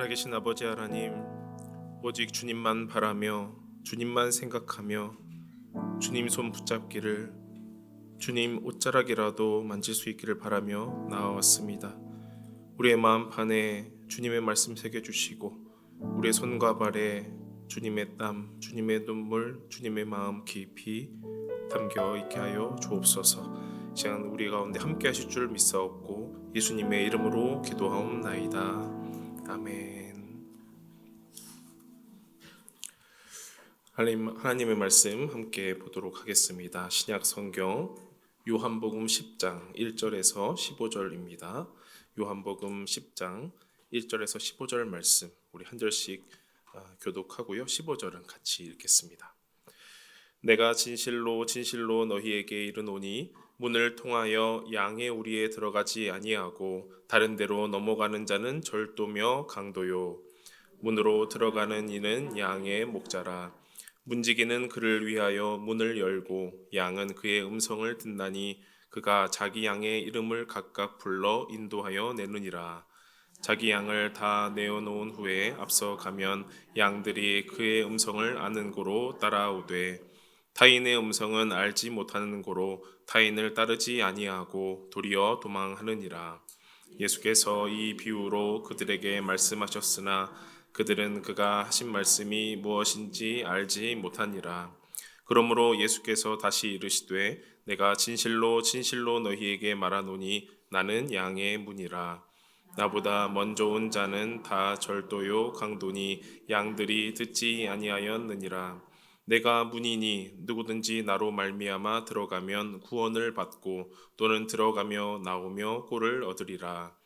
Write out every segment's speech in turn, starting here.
살아계신 아버지 하나님, 오직 주님만 바라며 주님만 생각하며 주님 손 붙잡기를, 주님 옷자락이라도 만질 수 있기를 바라며 나아왔습니다. 우리의 마음판에 주님의 말씀 새겨주시고 우리의 손과 발에 주님의 땀, 주님의 눈물, 주님의 마음 깊이 담겨 있게 하여 주옵소서. 이 시간 우리 가운데 함께 하실 줄 믿사옵고 예수님의 이름으로 기도하옵나이다. 아멘. 하나님의 말씀 함께 보도록 하겠습니다. 신약 성경 요한복음 10장 1절에서 15절입니다. 요한복음 10장 1절에서 15절 말씀 우리 한 절씩 교독하고요. 15절은 같이 읽겠습니다. 내가 진실로 진실로 너희에게 이르노니 문을 통하여 양의 우리에 들어가지 아니하고 다른 데로 넘어가는 자는 절도며 강도요 문으로 들어가는 이는 양의 목자라. 문지기는 그를 위하여 문을 열고 양은 그의 음성을 듣나니 그가 자기 양의 이름을 각각 불러 인도하여 내느니라. 자기 양을 다 내어놓은 후에 앞서 가면 양들이 그의 음성을 아는 고로 따라오되 타인의 음성은 알지 못하는 고로 타인을 따르지 아니하고 도리어 도망하느니라. 예수께서 이 비유로 그들에게 말씀하셨으나 그들은 그가 하신 말씀이 무엇인지 알지 못하니라. 그러므로 예수께서 다시 이르시되 내가 진실로 진실로 너희에게 말하노니 나는 양의 문이라. 나보다 먼저 온 자는 다 절도요 강도니 양들이 듣지 아니하였느니라. 내가 문이니 누구든지 나로 말미암아 들어가면 구원을 받고 또는 들어가며 나오며 꼴을 얻으리라.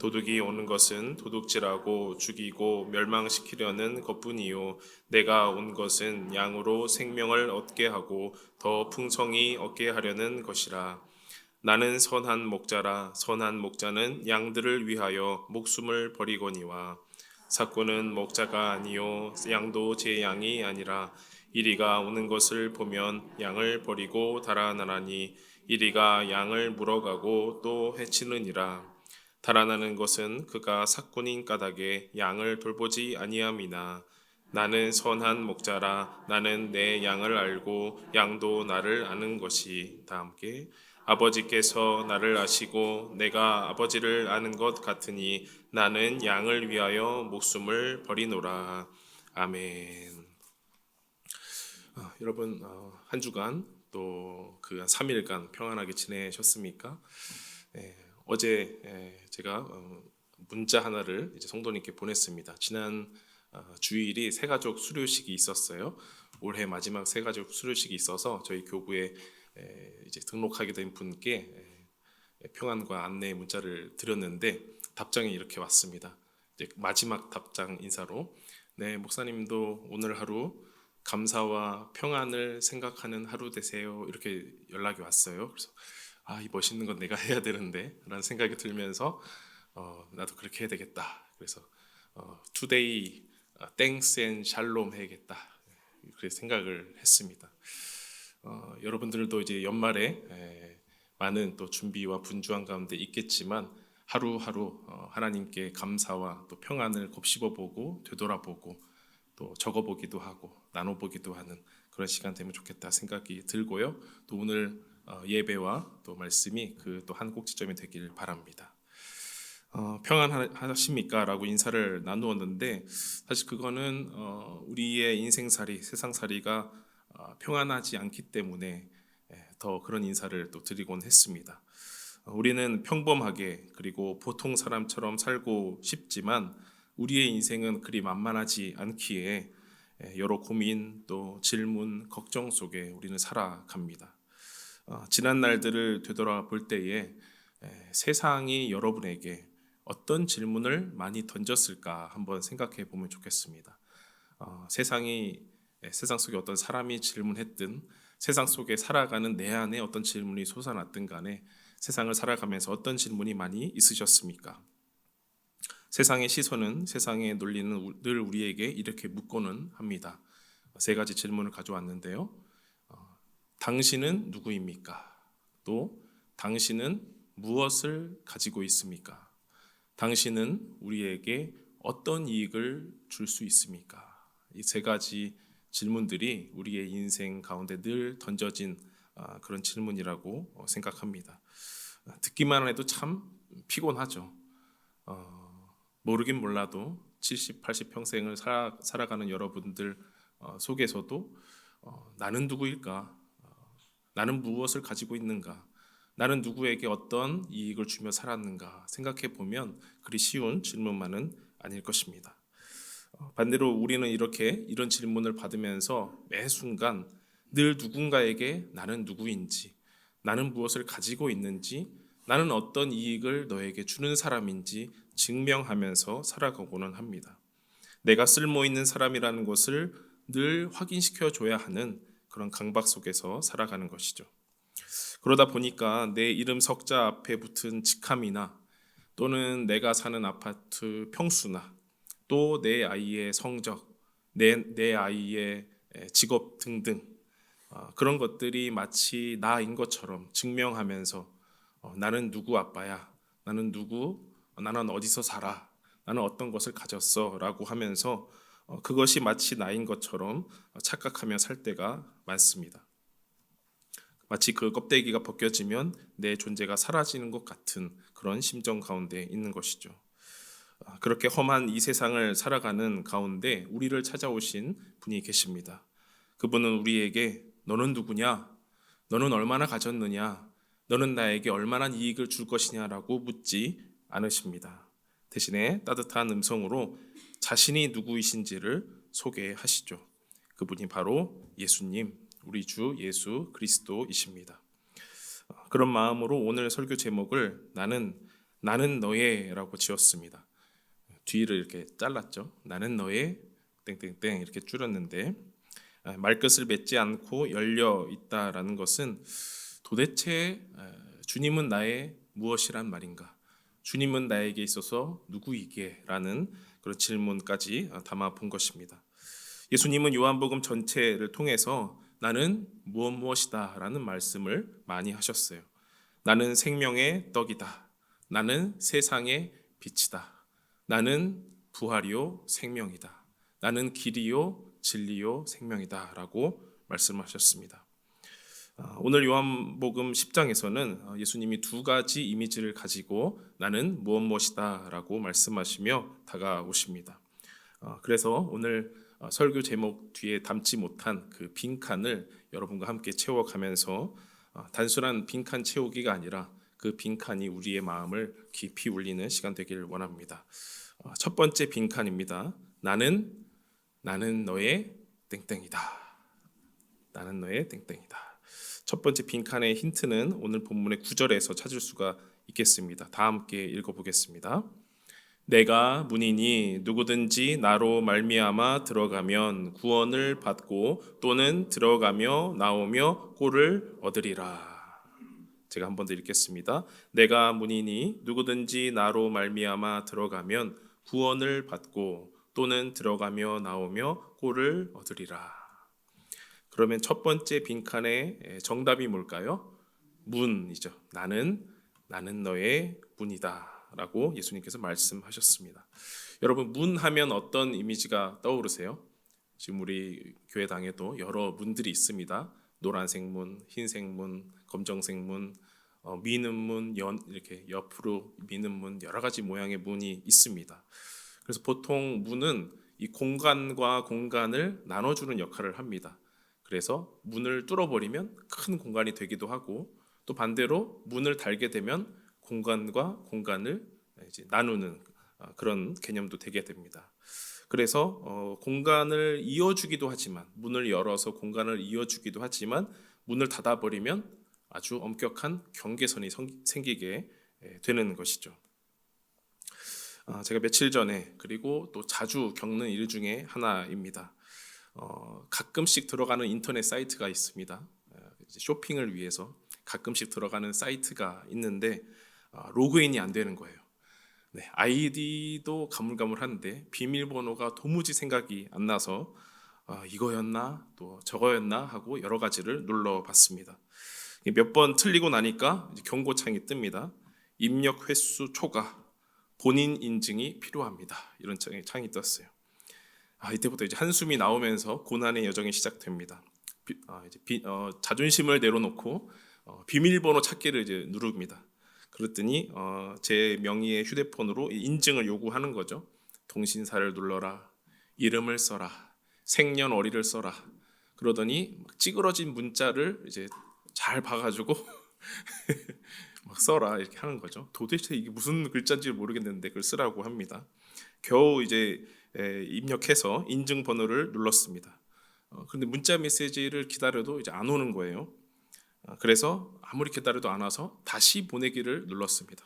도둑이 오는 것은 도둑질하고 죽이고 멸망시키려는 것뿐이요 내가 온 것은 양으로 생명을 얻게 하고 더 풍성히 얻게 하려는 것이라. 나는 선한 목자라. 선한 목자는 양들을 위하여 목숨을 버리거니와 삭구는 목자가 아니요 양도 제 양이 아니라 이리가 오는 것을 보면 양을 버리고 달아나라니 이리가 양을 물어가고 또 해치느니라. 달아나는 것은 그가 삭군인 까닭에 양을 돌보지 아니함이나 나는 선한 목자라. 나는 내 양을 알고 양도 나를 아는 것이. 다 함께 아버지께서 나를 아시고 내가 아버지를 아는 것 같으니 나는 양을 위하여 목숨을 버리노라. 아멘. 여러분 한 주간 또 그 3일간 평안하게 지내셨습니까? 어제 제가 문자 하나를 이제 성도님께 보냈습니다. 지난 주일이 새가족 수료식이 있었어요. 올해 마지막 새가족 수료식이 있어서 저희 교구에 이제 등록하게 된 분께 평안과 안내 문자를 드렸는데 답장이 이렇게 왔습니다. 이제 마지막 답장 인사로 네 목사님도 오늘 하루 감사와 평안을 생각하는 하루 되세요. 이렇게 연락이 왔어요. 그래서 이 멋있는 건 내가 해야 되는데 라는 생각이 들면서 나도 그렇게 해야 되겠다. 그래서 today thanks and shalom 해야겠다. 그렇게 생각을 했습니다. 여러분들도 이제 연말에 많은 또 준비와 분주한 가운데 있겠지만 하루하루 하나님께 감사와 또 평안을 곱씹어보고 되돌아보고 또 적어보기도 하고 나눠보기도 하는 그런 시간 되면 좋겠다 생각이 들고요. 또 오늘 예배와 또 말씀이 그 또 한 꼭지점이 되길 바랍니다. 평안하십니까? 라고 인사를 나누었는데 사실 그거는 우리의 인생살이 세상살이가 평안하지 않기 때문에 더 그런 인사를 또 드리곤 했습니다. 우리는 평범하게 그리고 보통 사람처럼 살고 싶지만 우리의 인생은 그리 만만하지 않기에 여러 고민 또 질문 걱정 속에 우리는 살아갑니다. 지난 날들을 되돌아볼 때에 세상이 여러분에게 어떤 질문을 많이 던졌을까 한번 생각해 보면 좋겠습니다. 세상 속에 어떤 사람이 질문했든 세상 속에 살아가는 내 안에 어떤 질문이 솟아났든 간에 세상을 살아가면서 어떤 질문이 많이 있으셨습니까? 세상의 시선은 세상의 논리는 늘 우리에게 이렇게 묻고는 합니다. 세 가지 질문을 가져왔는데요. 당신은 누구입니까? 또 당신은 무엇을 가지고 있습니까? 당신은 우리에게 어떤 이익을 줄 수 있습니까? 이 세 가지 질문들이 우리의 인생 가운데 늘 던져진 그런 질문이라고 생각합니다. 듣기만 해도 참 피곤하죠. 모르긴 몰라도 70, 80 평생을 살아가는 여러분들 속에서도 나는 누구일까? 나는 무엇을 가지고 있는가? 나는 누구에게 어떤 이익을 주며 살았는가? 생각해 보면 그리 쉬운 질문만은 아닐 것입니다. 반대로 우리는 이런 질문을 받으면서 매 순간 늘 누군가에게 나는 누구인지, 나는 무엇을 가지고 있는지, 나는 어떤 이익을 너에게 주는 사람인지 증명하면서 살아가고는 합니다. 내가 쓸모 있는 사람이라는 것을 늘 확인시켜 줘야 하는 그런 강박 속에서 살아가는 것이죠. 그러다 보니까 내 이름 석자 앞에 붙은 직함이나 또는 내가 사는 아파트 평수나 또 내 아이의 성적, 내 아이의 직업 등등 그런 것들이 마치 나인 것처럼 증명하면서 나는 누구 아빠야, 나는 어디서 살아, 나는 어떤 것을 가졌어 라고 하면서 그것이 마치 나인 것처럼 착각하며 살 때가 많습니다. 마치 그 껍데기가 벗겨지면 내 존재가 사라지는 것 같은 그런 심정 가운데 있는 것이죠. 그렇게 험한 이 세상을 살아가는 가운데 우리를 찾아오신 분이 계십니다. 그분은 우리에게 너는 누구냐? 너는 얼마나 가졌느냐? 너는 나에게 얼마나 이익을 줄 것이냐라고 묻지 않으십니다. 대신에 따뜻한 음성으로 자신이 누구이신지를 소개하시죠. 그분이 바로 예수님, 우리 주 예수 그리스도이십니다. 그런 마음으로 오늘 설교 제목을 나는 너의라고 지었습니다. 뒤를 이렇게 잘랐죠. 나는 너의 땡땡땡 이렇게 줄였는데 말끝을 맺지 않고 열려 있다라는 것은 도대체 주님은 나의 무엇이란 말인가? 주님은 나에게 있어서 누구이게? 라는 그런 질문까지 담아 본 것입니다. 예수님은 요한복음 전체를 통해서 나는 무엇이다 라는 말씀을 많이 하셨어요. 나는 생명의 떡이다. 나는 세상의 빛이다. 나는 부활이요 생명이다. 나는 길이요 진리요 생명이다 라고 말씀하셨습니다. 오늘 요한복음 10장에서는 예수님이 두 가지 이미지를 가지고 나는 무엇이다 라고 말씀하시며 다가오십니다. 그래서 오늘 설교 제목 뒤에 담지 못한 그 빈칸을 여러분과 함께 채워가면서 단순한 빈칸 채우기가 아니라 그 빈칸이 우리의 마음을 깊이 울리는 시간 되기를 원합니다. 첫 번째 빈칸입니다. 나는 너의 땡땡이다. 나는 너의 땡땡이다. 첫 번째 빈칸의 힌트는 오늘 본문의 9절에서 찾을 수가 있겠습니다. 다 함께 읽어보겠습니다. 내가 문이니 누구든지 나로 말미암아 들어가면 구원을 받고 또는 들어가며 나오며 꼴을 얻으리라. 제가 한 번 더 읽겠습니다. 내가 문이니 누구든지 나로 말미암아 들어가면 구원을 받고 또는 들어가며 나오며 꼴을 얻으리라. 그러면 첫 번째 빈칸의 정답이 뭘까요? 문이죠. 나는 너의 문이다 라고 예수님께서 말씀하셨습니다. 여러분, 문 하면 어떤 이미지가 떠오르세요? 지금 우리 교회당에도 여러 문들이 있습니다. 노란색 문, 흰색 문, 검정색 문, 미는 문, 이렇게 옆으로 미는 문, 여러 가지 모양의 문이 있습니다. 그래서 보통 문은 이 공간과 공간을 나눠주는 역할을 합니다. 그래서 문을 뚫어버리면 큰 공간이 되기도 하고 또 반대로 문을 달게 되면 공간과 공간을 이제 나누는 그런 개념도 되게 됩니다. 그래서 공간을 이어주기도 하지만 문을 열어서 공간을 이어주기도 하지만 문을 닫아버리면 아주 엄격한 경계선이 생기게 되는 것이죠. 제가 며칠 전에 그리고 또 자주 겪는 일 중에 하나입니다. 가끔씩 들어가는 인터넷 사이트가 있습니다. 쇼핑을 위해서 가끔씩 들어가는 사이트가 있는데 로그인이 안 되는 거예요. 네, 아이디도 가물가물한데 비밀번호가 도무지 생각이 안 나서 이거였나 또 저거였나 하고 여러 가지를 눌러봤습니다. 몇 번 틀리고 나니까 이제 경고창이 뜹니다. 입력 횟수 초과 본인 인증이 필요합니다. 이런 창이 떴어요. 이때부터 이제 한숨이 나오면서 고난의 여정이 시작됩니다. 자존심을 내려놓고 비밀번호 찾기를 이제 누릅니다. 그랬더니 제 명의의 휴대폰으로 인증을 요구하는 거죠. 통신사를 눌러라, 이름을 써라, 생년월일을 써라. 그러더니 찌그러진 문자를 이제 잘 봐가지고 막 써라 이렇게 하는 거죠. 도대체 이게 무슨 글자인지 모르겠는데 그걸 쓰라고 합니다. 겨우 이제 입력해서 인증 번호를 눌렀습니다. 그런데 문자 메시지를 기다려도 이제 안 오는 거예요. 그래서 아무리 기다려도 안 와서 다시 보내기를 눌렀습니다.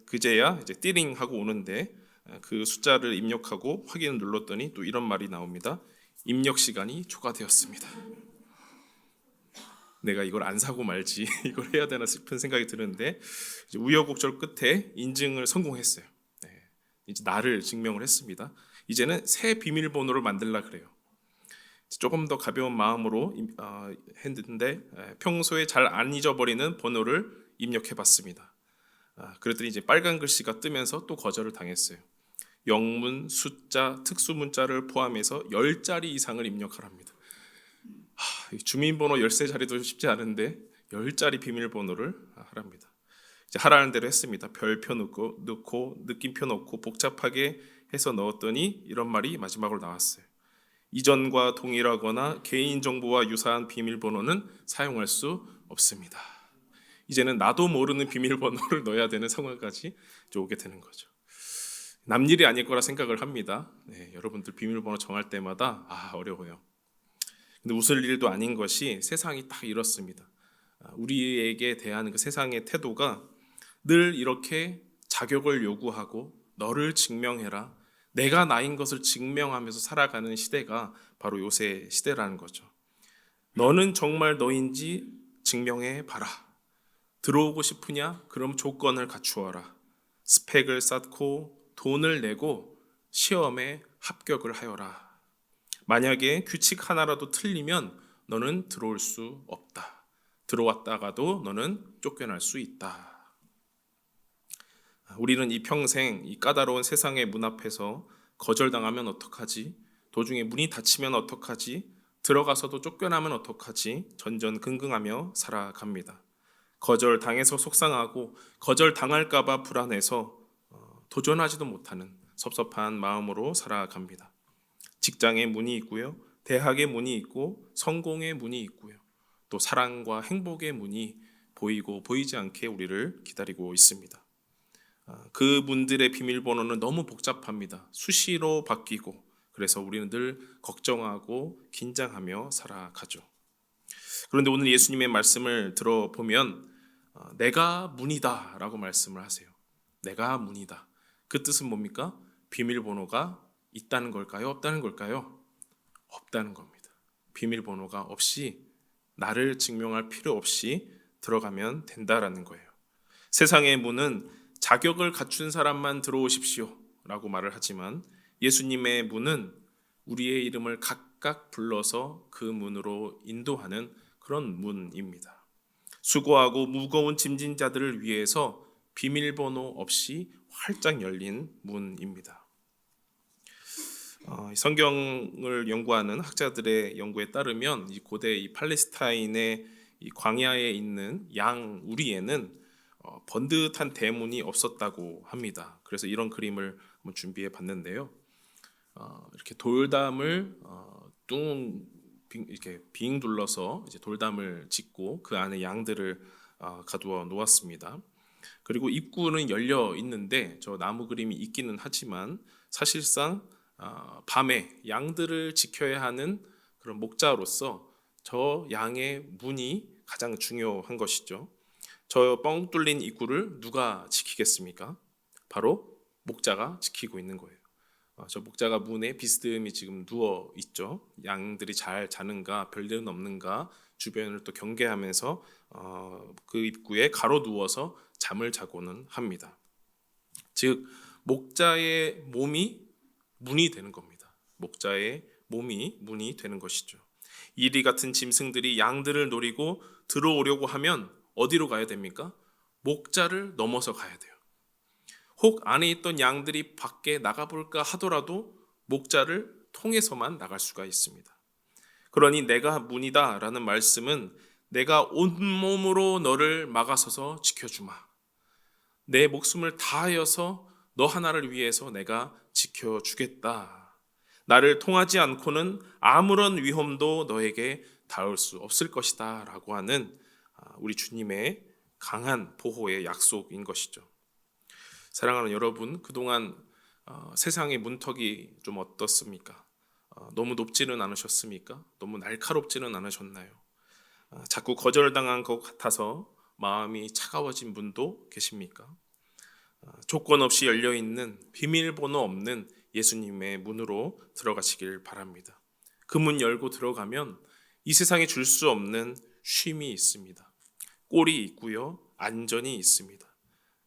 그제야 이제 띠링 하고 오는데 그 숫자를 입력하고 확인을 눌렀더니 또 이런 말이 나옵니다. 입력 시간이 초과되었습니다. 내가 이걸 안 사고 말지 이걸 해야 되나 싶은 생각이 드는데 이제 우여곡절 끝에 인증을 성공했어요. 이제 나를 증명을 했습니다. 이제는 새 비밀번호를 만들라 그래요. 조금 더 가벼운 마음으로 했는데 평소에 잘 안 잊어버리는 번호를 입력해봤습니다. 그랬더니 이제 빨간 글씨가 뜨면서 또 거절을 당했어요. 영문, 숫자, 특수 문자를 포함해서 10자리 이상을 입력하랍니다. 주민번호 13자리도 쉽지 않은데 10자리 비밀번호를 하랍니다. 이제 하라는 대로 했습니다. 별표 넣고 느낌표 넣고 복잡하게 해서 넣었더니 이런 말이 마지막으로 나왔어요. 이전과 동일하거나 개인정보와 유사한 비밀번호는 사용할 수 없습니다. 이제는 나도 모르는 비밀번호를 넣어야 되는 상황까지 오게 되는 거죠. 남일이 아닐 거라 생각을 합니다. 여러분들 비밀번호 정할 때마다 어려워요. 근데 웃을 일도 아닌 것이 세상이 딱 이렇습니다. 우리에게 대한 그 세상의 태도가 늘 이렇게 자격을 요구하고 너를 증명해라, 내가 나인 것을 증명하면서 살아가는 시대가 바로 요새 시대라는 거죠. 너는 정말 너인지 증명해 봐라. 들어오고 싶으냐? 그럼 조건을 갖추어라. 스펙을 쌓고 돈을 내고 시험에 합격을 하여라. 만약에 규칙 하나라도 틀리면 너는 들어올 수 없다. 들어왔다가도 너는 쫓겨날 수 있다. 우리는 이 평생 이 까다로운 세상의 문 앞에서 거절당하면 어떡하지? 도중에 문이 닫히면 어떡하지? 들어가서도 쫓겨나면 어떡하지? 전전긍긍하며 살아갑니다. 거절당해서 속상하고 거절당할까 봐 불안해서 도전하지도 못하는 섭섭한 마음으로 살아갑니다. 직장의 문이 있고요. 대학의 문이 있고 성공의 문이 있고요. 또 사랑과 행복의 문이 보이고 보이지 않게 우리를 기다리고 있습니다. 그 문들의 비밀번호는 너무 복잡합니다. 수시로 바뀌고 그래서 우리는 늘 걱정하고 긴장하며 살아가죠. 그런데 오늘 예수님의 말씀을 들어보면 내가 문이다 라고 말씀을 하세요. 내가 문이다. 그 뜻은 뭡니까? 비밀번호가 있다는 걸까요? 없다는 걸까요? 없다는 겁니다. 비밀번호가 없이 나를 증명할 필요 없이 들어가면 된다라는 거예요. 세상의 문은 자격을 갖춘 사람만 들어오십시오 라고 말을 하지만 예수님의 문은 우리의 이름을 각각 불러서 그 문으로 인도하는 그런 문입니다. 수고하고 무거운 짐진 자들을 위해서 비밀번호 없이 활짝 열린 문입니다. 성경을 연구하는 학자들의 연구에 따르면 이 고대 이 팔레스타인의 이 광야에 있는 양 우리에는 번듯한 대문이 없었다고 합니다. 그래서 이런 그림을 한번 준비해 봤는데요. 이렇게 돌담을 이렇게 빙 둘러서 이제 돌담을 짓고 그 안에 양들을 가두어 놓았습니다. 그리고 입구는 열려 있는데 저 나무 그림이 있기는 하지만 사실상 밤에 양들을 지켜야 하는 그런 목자로서 저 양의 문이 가장 중요한 것이죠. 저 뻥 뚫린 입구를 누가 지키겠습니까? 바로 목자가 지키고 있는 거예요. 저 목자가 문에 비스듬히 지금 누워 있죠. 양들이 잘 자는가, 별일은 없는가 주변을 또 경계하면서 그 입구에 가로 누워서 잠을 자고는 합니다. 즉 목자의 몸이 문이 되는 겁니다. 목자의 몸이 문이 되는 것이죠. 이리 같은 짐승들이 양들을 노리고 들어오려고 하면 어디로 가야 됩니까? 목자를 넘어서 가야 돼요. 혹 안에 있던 양들이 밖에 나가볼까 하더라도 목자를 통해서만 나갈 수가 있습니다. 그러니 내가 문이다 라는 말씀은 내가 온몸으로 너를 막아서서 지켜주마. 내 목숨을 다하여서 너 하나를 위해서 내가 지켜주겠다. 나를 통하지 않고는 아무런 위험도 너에게 닿을 수 없을 것이다 라고 하는 우리 주님의 강한 보호의 약속인 것이죠. 사랑하는 여러분, 그동안 세상의 문턱이 좀 어떻습니까? 너무 높지는 않으셨습니까? 너무 날카롭지는 않으셨나요? 자꾸 거절당한 것 같아서 마음이 차가워진 분도 계십니까? 조건 없이 열려있는 비밀번호 없는 예수님의 문으로 들어가시길 바랍니다. 그 문 열고 들어가면 이 세상에 줄 수 없는 쉼이 있습니다. 꼴이 있고요. 안전이 있습니다.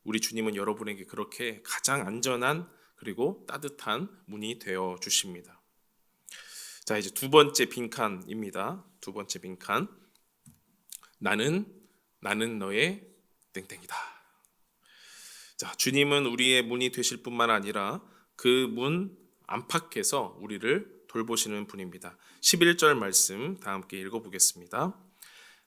우리 주님은 여러분에게 그렇게 가장 안전한 그리고 따뜻한 문이 되어 주십니다. 자, 이제 두 번째 빈칸입니다. 두 번째 빈칸. 나는 너의 땡땡이다. 자, 주님은 우리의 문이 되실 뿐만 아니라 그 문 안팎에서 우리를 돌보시는 분입니다. 11절 말씀 다 함께 읽어보겠습니다.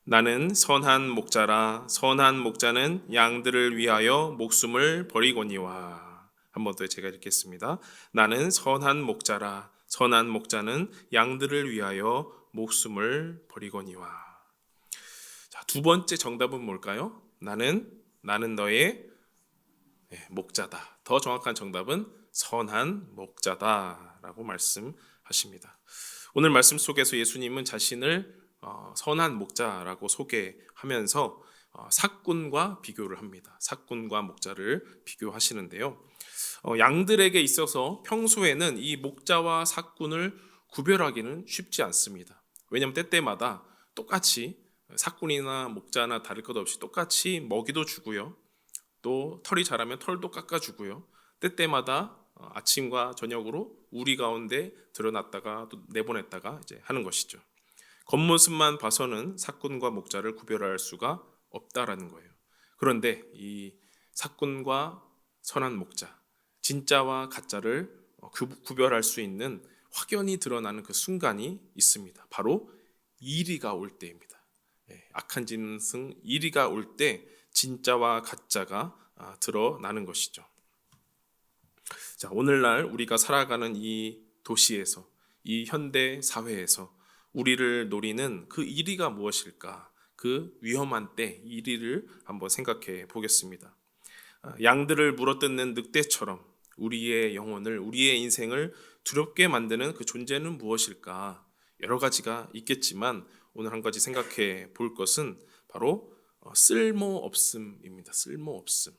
나는 선한 목자라. 선한 목자는 양들을 위하여 목숨을 버리거니와. 한 번 더 제가 읽겠습니다. 나는 선한 목자라. 선한 목자는 양들을 위하여 목숨을 버리거니와. 자, 두 번째 정답은 뭘까요? 나는 너의 목자다. 더 정확한 정답은 선한 목자다라고 말씀하십니다. 오늘 말씀 속에서 예수님은 자신을 선한 목자라고 소개하면서 삭군과 비교를 합니다. 삭군과 목자를 비교하시는데요. 양들에게 있어서 평소에는 이 목자와 삭군을 구별하기는 쉽지 않습니다. 왜냐하면 때때마다 똑같이 삭군이나 목자나 다를 것 없이 똑같이 먹이도 주고요. 또 털이 자라면 털도 깎아주고요. 때때마다 아침과 저녁으로 우리 가운데 드러났다가 또 내보냈다가 이제 하는 것이죠. 겉모습만 봐서는 삭군과 목자를 구별할 수가 없다라는 거예요. 그런데 이 삭군과 선한 목자, 진짜와 가짜를 구별할 수 있는 확연히 드러나는 그 순간이 있습니다. 바로 이리가 올 때입니다. 악한 짐승 이리가 올 때 진짜와 가짜가 드러나는 것이죠. 자, 오늘날 우리가 살아가는 이 도시에서, 이 현대 사회에서 우리를 노리는 그 이리가 무엇일까? 그 위험한 때 이리를 한번 생각해 보겠습니다. 양들을 물어뜯는 늑대처럼 우리의 영혼을, 우리의 인생을 두렵게 만드는 그 존재는 무엇일까? 여러 가지가 있겠지만 오늘 한 가지 생각해 볼 것은 바로 쓸모없음입니다. 쓸모없음.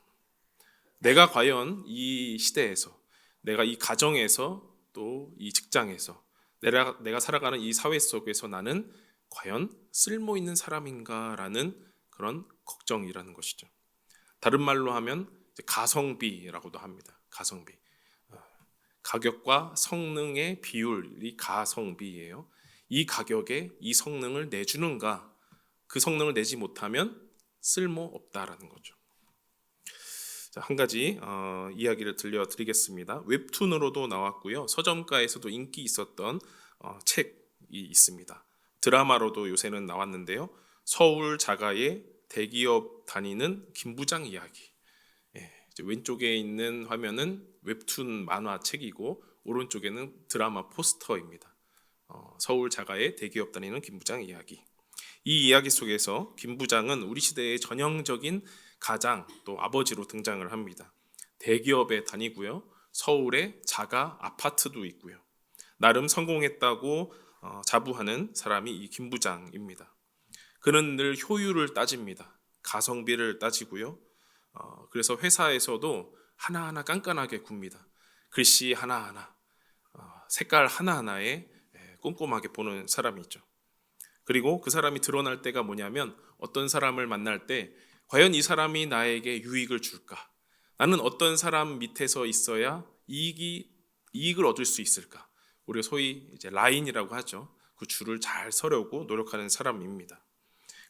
내가 과연 이 시대에서, 내가 이 가정에서, 또 이 직장에서, 내가 살아가는 이 사회 속에서 나는 과연 쓸모 있는 사람인가라는 그런 걱정이라는 것이죠. 다른 말로 하면 가성비라고도 합니다. 가성비. 가격과 성능의 비율이 가성비예요. 이 가격에 이 성능을 내주는가? 그 성능을 내지 못하면 쓸모없다라는 거죠. 자, 한 가지 이야기를 들려드리겠습니다. 웹툰으로도 나왔고요. 서점가에서도 인기 있었던 책이 있습니다. 드라마로도 요새는 나왔는데요. 서울 자가의 대기업 다니는 김부장 이야기. 왼쪽에 있는 화면은 웹툰 만화책이고 오른쪽에는 드라마 포스터입니다. 서울 자가의 대기업 다니는 김부장 이야기. 이 이야기 속에서 김부장은 우리 시대의 전형적인 가장 또 아버지로 등장을 합니다. 대기업에 다니고요. 서울에 자가 아파트도 있고요. 나름 성공했다고 자부하는 사람이 이 김부장입니다. 그는 늘 효율을 따집니다. 가성비를 따지고요. 그래서 회사에서도 하나하나 깐깐하게 굽니다. 글씨 하나하나, 색깔 하나하나에 꼼꼼하게 보는 사람이 있죠. 그리고 그 사람이 드러날 때가 뭐냐면 어떤 사람을 만날 때 과연 이 사람이 나에게 유익을 줄까? 나는 어떤 사람 밑에서 있어야 이익을 얻을 수 있을까? 우리가 소위 이제 라인이라고 하죠. 그 줄을 잘 서려고 노력하는 사람입니다.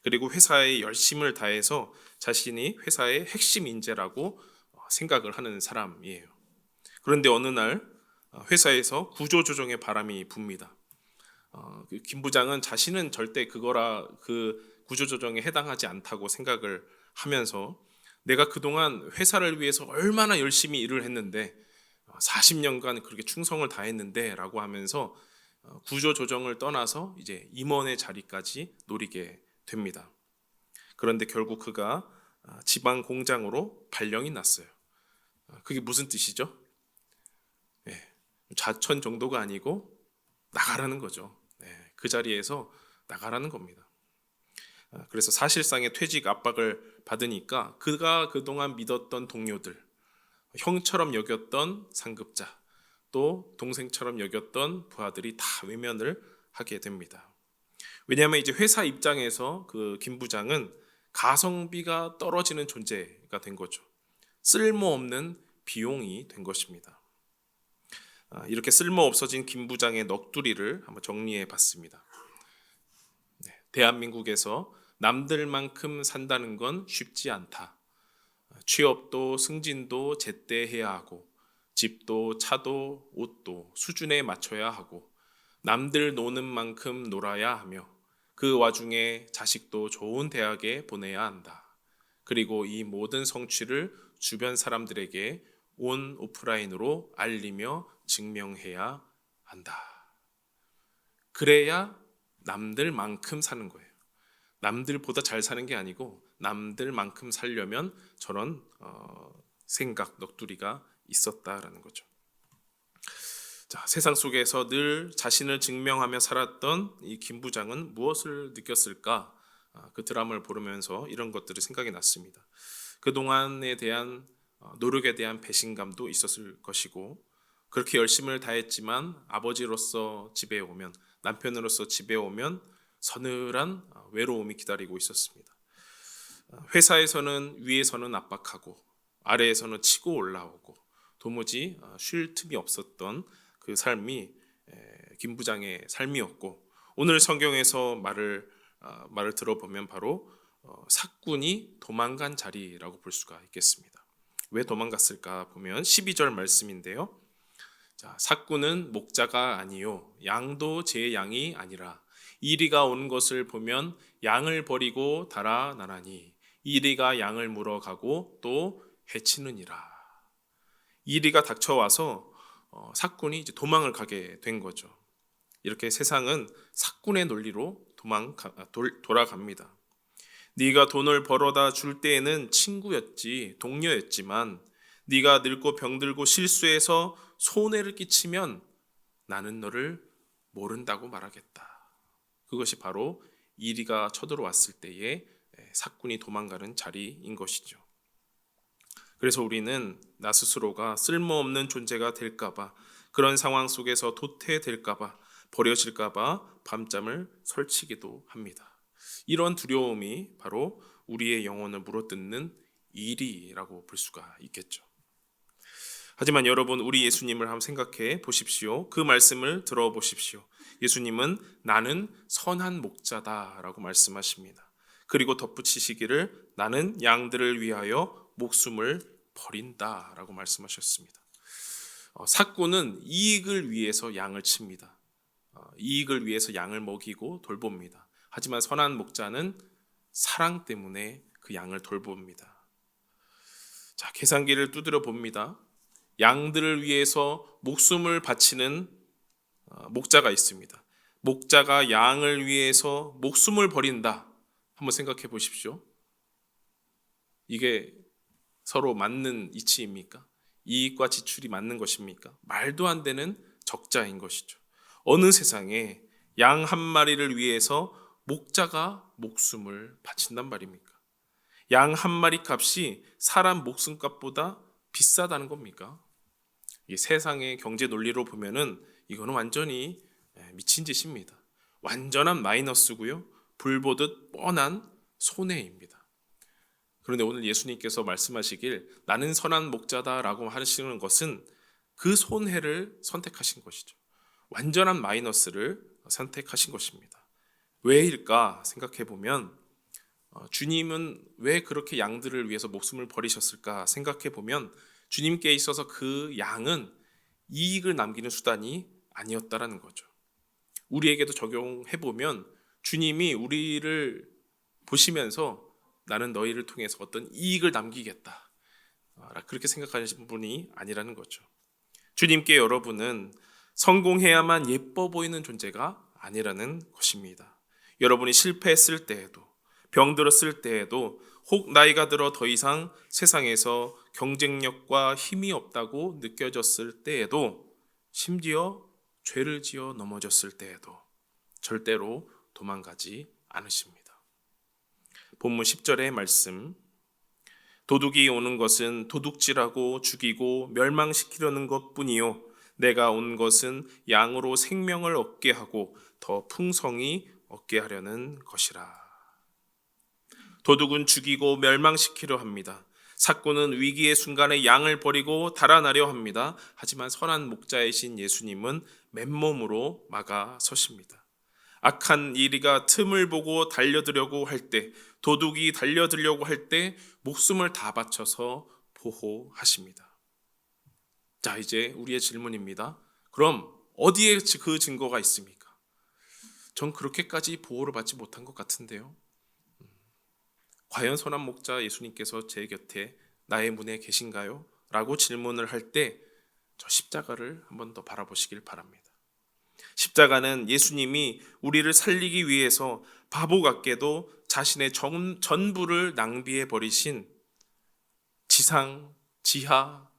그리고 회사에 열심을 다해서 자신이 회사의 핵심 인재라고 생각을 하는 사람이에요. 그런데 어느 날 회사에서 구조조정의 바람이 붑니다. 김 부장은 자신은 절대 그 구조조정에 해당하지 않다고 생각을 하면서 내가 그동안 회사를 위해서 얼마나 열심히 일을 했는데 40년간 그렇게 충성을 다했는데 라고 하면서 구조조정을 떠나서 이제 임원의 자리까지 노리게 됩니다. 그런데 결국 그가 지방 공장으로 발령이 났어요. 그게 무슨 뜻이죠? 자천 정도가 아니고 나가라는 거죠. 그 자리에서 나가라는 겁니다. 그래서 사실상의 퇴직 압박을 받으니까 그가 그동안 믿었던 동료들, 형처럼 여겼던 상급자, 또 동생처럼 여겼던 부하들이 다 외면을 하게 됩니다. 왜냐하면 이제 회사 입장에서 그 김 부장은 가성비가 떨어지는 존재가 된 거죠. 쓸모없는 비용이 된 것입니다. 이렇게 쓸모없어진 김 부장의 넋두리를 한번 정리해 봤습니다. 대한민국에서 남들만큼 산다는 건 쉽지 않다. 취업도 승진도 제때 해야 하고 집도 차도 옷도 수준에 맞춰야 하고 남들 노는 만큼 놀아야 하며 그 와중에 자식도 좋은 대학에 보내야 한다. 그리고 이 모든 성취를 주변 사람들에게 온 오프라인으로 알리며 증명해야 한다. 그래야 남들만큼 사는 거예요. 남들보다 잘 사는 게 아니고 남들만큼 살려면 저런 생각, 넋두리가 있었다라는 거죠. 자, 세상 속에서 늘 자신을 증명하며 살았던 이 김 부장은 무엇을 느꼈을까? 그 드라마를 보면서 이런 것들이 생각이 났습니다. 그동안에 대한 노력에 대한 배신감도 있었을 것이고 그렇게 열심을 다했지만 아버지로서 집에 오면 남편으로서 집에 오면 서늘한 외로움이 기다리고 있었습니다. 회사에서는 위에서는 압박하고 아래에서는 치고 올라오고 도무지 쉴 틈이 없었던 그 삶이 김 부장의 삶이었고 오늘 성경에서 말을 들어보면 바로 삭군이 도망간 자리라고 볼 수가 있겠습니다. 왜 도망갔을까 보면 12절 말씀인데요. 자, 삭군은 목자가 아니요 양도 제 양이 아니라 이리가 온 것을 보면 양을 버리고 달아나라니 이리가 양을 물어가고 또 해치느니라. 이리가 닥쳐와서 삭군이 이제 도망을 가게 된 거죠. 이렇게 세상은 삭군의 논리로 돌아갑니다. 네가 돈을 벌어다 줄 때에는 친구였지 동료였지만 네가 늙고 병들고 실수해서 손해를 끼치면 나는 너를 모른다고 말하겠다. 그것이 바로 이리가 쳐들어왔을 때에 삭군이 도망가는 자리인 것이죠. 그래서 우리는 나 스스로가 쓸모없는 존재가 될까봐 그런 상황 속에서 도태될까봐 버려질까봐 밤잠을 설치기도 합니다. 이런 두려움이 바로 우리의 영혼을 물어뜯는 일이라고 볼 수가 있겠죠. 하지만 여러분 우리 예수님을 한번 생각해 보십시오. 그 말씀을 들어보십시오. 예수님은 나는 선한 목자다라고 말씀하십니다. 그리고 덧붙이시기를 나는 양들을 위하여 목숨을 버린다라고 말씀하셨습니다. 삭군은 이익을 위해서 양을 칩니다. 이익을 위해서 양을 먹이고 돌봅니다. 하지만 선한 목자는 사랑 때문에 그 양을 돌봅니다. 자, 계산기를 두드려 봅니다. 양들을 위해서 목숨을 바치는 목자가 있습니다. 목자가 양을 위해서 목숨을 버린다. 한번 생각해 보십시오. 이게 서로 맞는 이치입니까? 이익과 지출이 맞는 것입니까? 말도 안 되는 적자인 것이죠. 어느 세상에 양 한 마리를 위해서 목자가 목숨을 바친단 말입니까? 양 한 마리 값이 사람 목숨값보다 비싸다는 겁니까? 이 세상의 경제 논리로 보면은 이거는 완전히 미친 짓입니다. 완전한 마이너스고요. 불보듯 뻔한 손해입니다. 그런데 오늘 예수님께서 말씀하시길 나는 선한 목자다라고 하시는 것은 그 손해를 선택하신 것이죠. 완전한 마이너스를 선택하신 것입니다. 왜일까 생각해 보면 주님은 왜 그렇게 양들을 위해서 목숨을 버리셨을까 생각해 보면 주님께 있어서 그 양은 이익을 남기는 수단이 아니었다라는 거죠. 우리에게도 적용해 보면 주님이 우리를 보시면서 나는 너희를 통해서 어떤 이익을 남기겠다, 그렇게 생각하시는 분이 아니라는 거죠. 주님께 여러분은 성공해야만 예뻐 보이는 존재가 아니라는 것입니다. 여러분이 실패했을 때에도, 병들었을 때에도, 혹 나이가 들어 더 이상 세상에서 경쟁력과 힘이 없다고 느껴졌을 때에도, 심지어 죄를 지어 넘어졌을 때에도 절대로 도망가지 않으십니다. 본문 10절의 말씀, 도둑이 오는 것은 도둑질하고 죽이고 멸망시키려는 것뿐이요 내가 온 것은 양으로 생명을 얻게 하고 더 풍성히 얻게 하려는 것이라. 도둑은 죽이고 멸망시키려 합니다. 사꾼은 위기의 순간에 양을 버리고 달아나려 합니다. 하지만 선한 목자이신 예수님은 맨몸으로 막아서십니다. 악한 이리가 틈을 보고 달려들려고 할 때, 도둑이 달려들려고 할 때 목숨을 다 바쳐서 보호하십니다. 자, 이제 우리의 질문입니다. 그럼 어디에 그 증거가 있습니까? 전 그렇게까지 보호를 받지 못한 것 같은데요. 과연 선한 목자 예수님께서 제 곁에 나의 문에 계신가요? 라고 질문을 할 때 저 십자가를 한 번 더 바라보시길 바랍니다. 십자가는 예수님이 우리를 살리기 위해서 바보 같게도 자신의 전부를 낭비해 버리신 지상, 지하,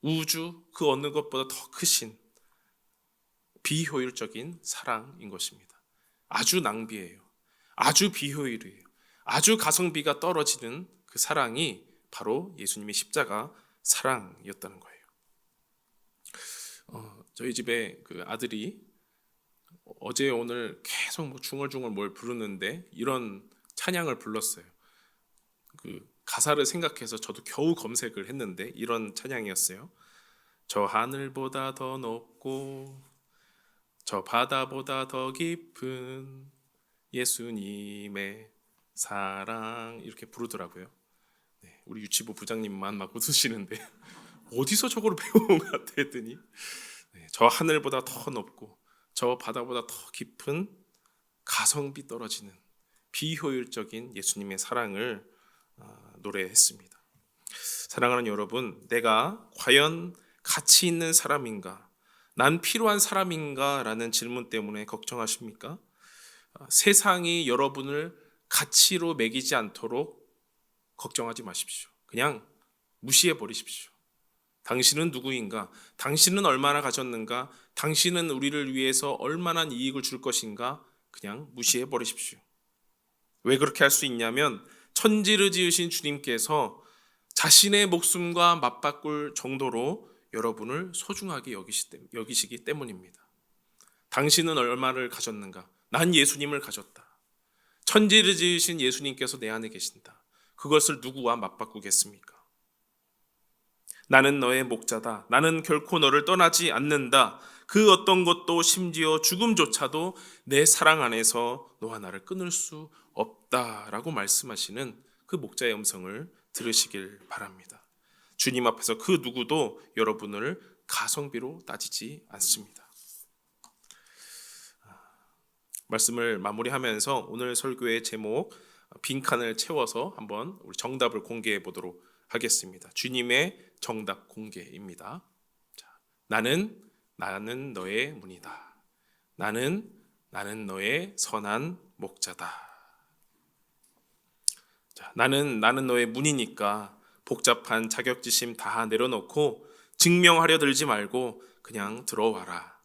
우주 그 어느 것보다 더 크신 비효율적인 사랑인 것입니다. 아주 낭비해요. 아주 비효율이에요. 아주 가성비가 떨어지는 그 사랑이 바로 예수님의 십자가 사랑이었다는 거예요. 저희 집에 그 아들이 어제 오늘 계속 중얼중얼 뭘 부르는데 이런 찬양을 불렀어요. 그 가사를 생각해서 저도 겨우 검색을 했는데 이런 찬양이었어요. 저 하늘보다 더 높고 저 바다보다 더 깊은 예수님의 사랑, 이렇게 부르더라고요. 네, 우리 유치부 부장님만 막 웃으시는데 어디서 저걸 배운 것 같아 했더니 저 하늘보다 더 높고 저 바다보다 더 깊은 가성비 떨어지는 비효율적인 예수님의 사랑을 노래했습니다. 사랑하는 여러분, 내가 과연 가치 있는 사람인가? 난 필요한 사람인가? 라는 질문 때문에 걱정하십니까? 세상이 여러분을 가치로 매기지 않도록 걱정하지 마십시오. 그냥 무시해 버리십시오. 당신은 누구인가? 당신은 얼마나 가졌는가? 당신은 우리를 위해서 얼마나 이익을 줄 것인가? 그냥 무시해 버리십시오. 왜 그렇게 할 수 있냐면 천지를 지으신 주님께서 자신의 목숨과 맞바꿀 정도로 여러분을 소중하게 여기시기 때문입니다. 당신은 얼마를 가졌는가? 난 예수님을 가졌다. 천지를 지으신 예수님께서 내 안에 계신다. 그것을 누구와 맞바꾸겠습니까? 나는 너의 목자다. 나는 결코 너를 떠나지 않는다. 그 어떤 것도 심지어 죽음조차도 내 사랑 안에서 너와 나를 끊을 수 없다라고 말씀하시는 그 목자의 음성을 들으시길 바랍니다. 주님 앞에서 그 누구도 여러분을 가성비로 따지지 않습니다. 말씀을 마무리하면서 오늘 설교의 제목 빈칸을 채워서 한번 우리 정답을 공개해 보도록 하겠습니다. 주님의 정답 공개입니다. 자, 나는 너의 문이다. 나는 너의 선한 목자다. 자, 나는 너의 문이니까 복잡한 자격지심 다 내려놓고 증명하려 들지 말고 그냥 들어와라.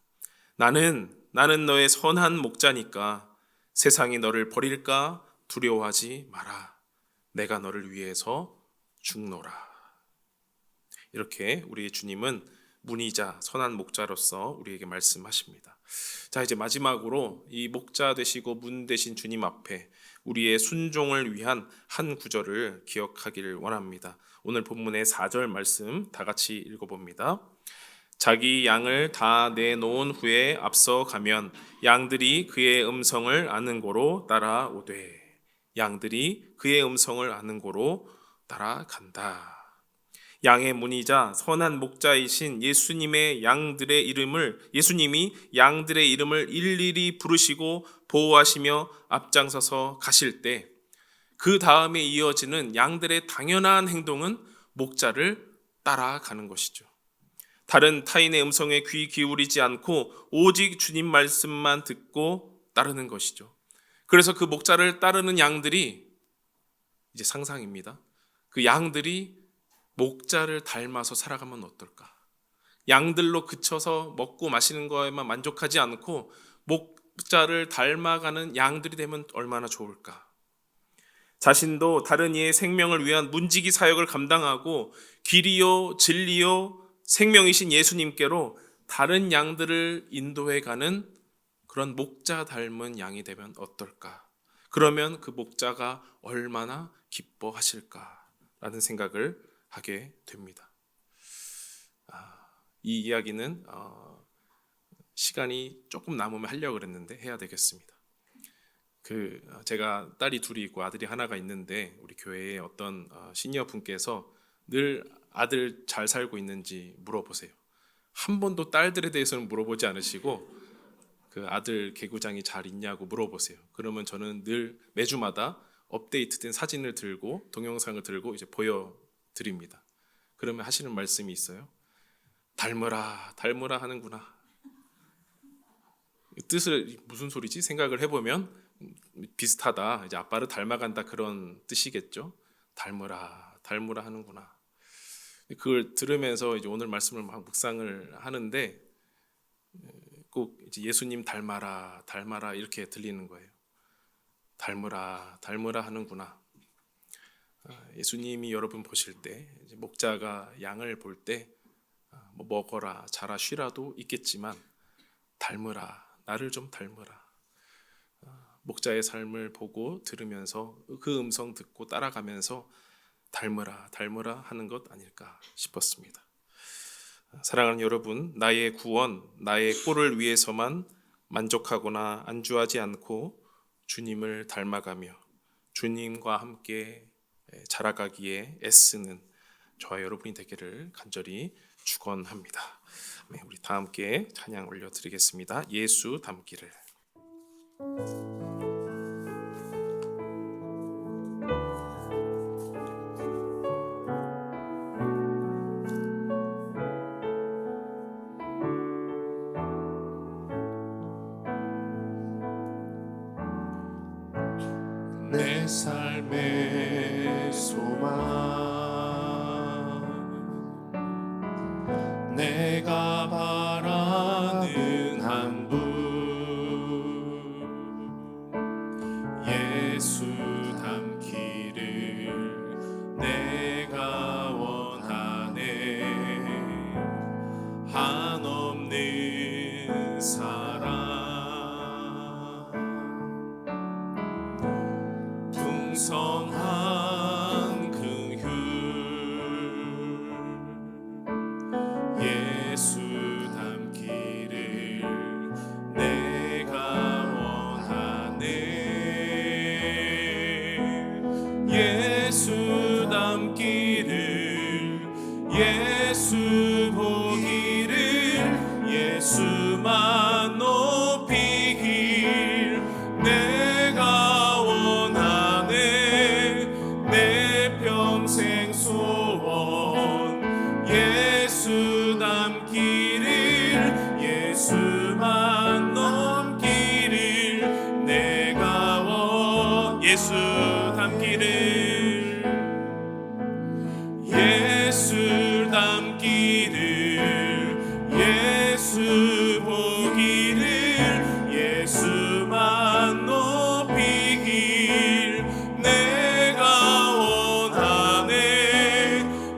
나는 너의 선한 목자니까 세상이 너를 버릴까 두려워하지 마라. 내가 너를 위해서 죽노라. 이렇게 우리의 주님은 문이자 선한 목자로서 우리에게 말씀하십니다. 자, 이제 마지막으로 이 목자 되시고 문 되신 주님 앞에 우리의 순종을 위한 한 구절을 기억하기를 원합니다. 오늘 본문의 4절 말씀 다 같이 읽어봅니다. 자기 양을 다 내놓은 후에 앞서 가면 양들이 그의 음성을 아는 고로 따라오되. 양들이 그의 음성을 아는 고로 따라간다. 양의 문이자 선한 목자이신 예수님이 양들의 이름을 일일이 부르시고 보호하시며 앞장서서 가실 때, 그 다음에 이어지는 양들의 당연한 행동은 목자를 따라가는 것이죠. 다른 타인의 음성에 귀 기울이지 않고 오직 주님 말씀만 듣고 따르는 것이죠. 그래서 그 목자를 따르는 양들이, 이제 상상입니다, 그 양들이 목자를 닮아서 살아가면 어떨까? 양들로 그쳐서 먹고 마시는 거에만 만족하지 않고 목자를 닮아가는 양들이 되면 얼마나 좋을까? 자신도 다른 이의 생명을 위한 문지기 사역을 감당하고 길이요 진리요 생명이신 예수님께로 다른 양들을 인도해가는 그런 목자 닮은 양이 되면 어떨까? 그러면 그 목자가 얼마나 기뻐하실까라는 생각을 하게 됩니다. 이 이야기는 시간이 조금 남으면 하려고 그랬는데 해야 되겠습니다. 제가 딸이 둘이 있고 아들이 하나가 있는데, 우리 교회에 어떤 시니어 분께서 늘 아들 잘 살고 있는지 물어보세요. 한 번도 딸들에 대해서는 물어보지 않으시고 그 아들 개구장이 잘 있냐고 물어보세요. 그러면 저는 늘 매주마다 업데이트된 사진을 들고 동영상을 들고 이제 보여드립니다. 그러면 하시는 말씀이 있어요. 닮으라 하는구나. 뜻을 무슨 소리지 생각을 해보면 비슷하다, 이제 아빠를 닮아간다, 그런 뜻이겠죠. 닮으라 하는구나. 그걸 들으면서 이제 오늘 말씀을 막 묵상을 하는데, 꼭 이제 예수님 닮아라 이렇게 들리는 거예요. 닮으라 하는구나. 예수님이 여러분 보실 때, 이제 목자가 양을 볼 때 뭐 먹어라 자라 쉬라도 있겠지만 나를 좀 닮으라. 목자의 삶을 보고 들으면서 그 음성 듣고 따라가면서 닮으라 하는 것 아닐까 싶었습니다. 사랑하는 여러분, 나의 구원, 나의 꼴을 위해서만 만족하거나 안주하지 않고 주님을 닮아가며 주님과 함께 자라가기에 애쓰는 저와 여러분이 되기를 간절히 축원합니다. 우리 다 함께 찬양 올려드리겠습니다. 예수 닮기를. 내 삶의 소망, 내가 바라는 한 분, 예수 닮기를 내가 원하네. 한없는 사랑, 풍성한 그 효, 예수 닮기를 내가 원하네. 예수 닮기를, 예수 보기를, 예수만 높이길 내가 원하네. 내 평생 소원, 예수 닮기를, 예수만 넘기를 내가 예수 닮기를, 예수 닮기를, 예수 보기를, 예수만 높이길 내가 원하네.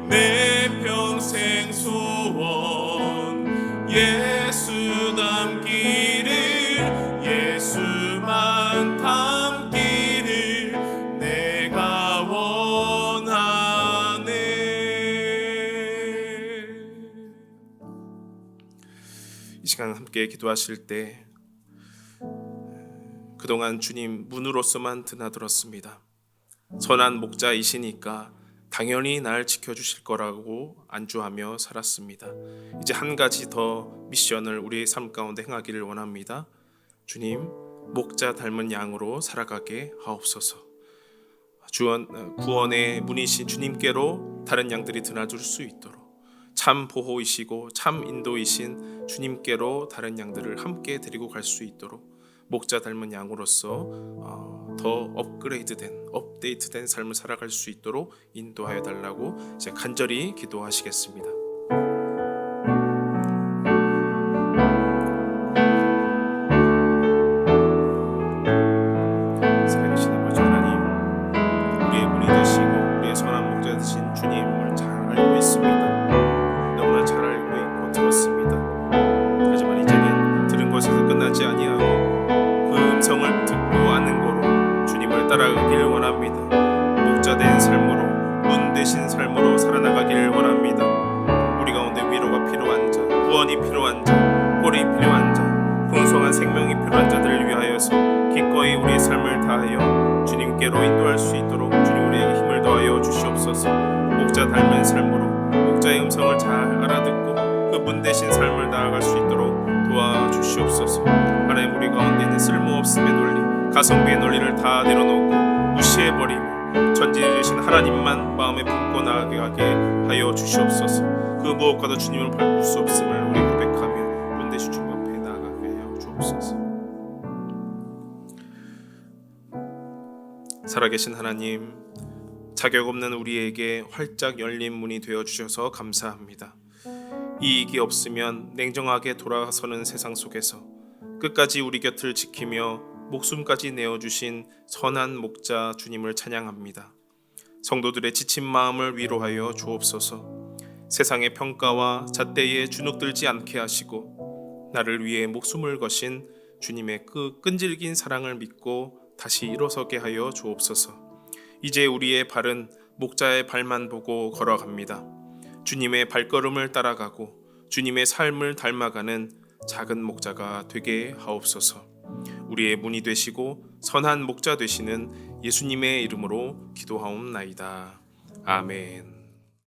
내 평생 소원, 예수 닮기를, 예수만 닮기를 내가 원하네. 이 시간 함께 기도하실 때, 그동안 주님 문으로서만 드나들었습니다. 선한 목자이시니까 당연히 날 지켜주실 거라고 안주하며 살았습니다. 이제 한 가지 더 미션을 우리의 삶 가운데 행하기를 원합니다. 주님, 목자 닮은 양으로 살아가게 하옵소서. 구원의 문이신 주님께로 다른 양들이 드나들 수 있도록, 참 보호이시고 참 인도이신 주님께로 다른 양들을 함께 데리고 갈 수 있도록 목자 닮은 양으로서 더 업데이트된 삶을 살아갈 수 있도록 인도하여 달라고 이제 간절히 기도하시겠습니다. 살아계신 아버지 하나님, 우리의 문이 되시고 우리의 선한 목자 되신 주님을 잘 알고 있습니다. 너무나 잘 알고 있고 들었습니다. 하지만 이제는 들은 것에서 끝나지 아니하고 그 음성을 듣고 아는 거로 주님을 따라가기를 원합니다. 목자된 삶으로, 문 대신 삶으로 살아나가기를 원합니다. 우리 가운데 위로가 필요한 자, 구원이 필요한 자, 꼴이 필요한 자, 풍성한 생명이 필요한 자들을 위하여서 기꺼이 우리의 삶을 다하여 주님께로 인도할 수 있도록 주님 우리에게 힘을 더하여 주시옵소서. 목자 닮은 삶으로 목자의 음성을 잘 알아듣고 그 문 대신 삶을 나아갈 수 있도록 도와주시옵소서. 하나님, 우리 가운데 있는 쓸모없음의 논리, 가성비의 논리를 다 내려놓고 무시해버리고 전지되신 하나님만 마음에 품고 나아가게 하여 주시옵소서. 그 무엇과도 주님을 바꿀 수 없음을 우리 고백하며 문 대신 주님 앞에 나아가게 하여 주옵소서. 살아계신 하나님, 자격 없는 우리에게 활짝 열린 문이 되어 주셔서 감사합니다. 이익이 없으면 냉정하게 돌아서는 세상 속에서 끝까지 우리 곁을 지키며 목숨까지 내어주신 선한 목자 주님을 찬양합니다. 성도들의 지친 마음을 위로하여 주옵소서. 세상의 평가와 잣대에 주눅들지 않게 하시고 나를 위해 목숨을 거신 주님의 그 끈질긴 사랑을 믿고 다시 일어서게 하여 주옵소서. 이제 우리의 발은 목자의 발만 보고 걸어갑니다. 주님의 발걸음을 따라가고 주님의 삶을 닮아가는 작은 목자가 되게 하옵소서. 우리의 문이 되시고 선한 목자 되시는 예수님의 이름으로 기도하옵나이다. 아멘.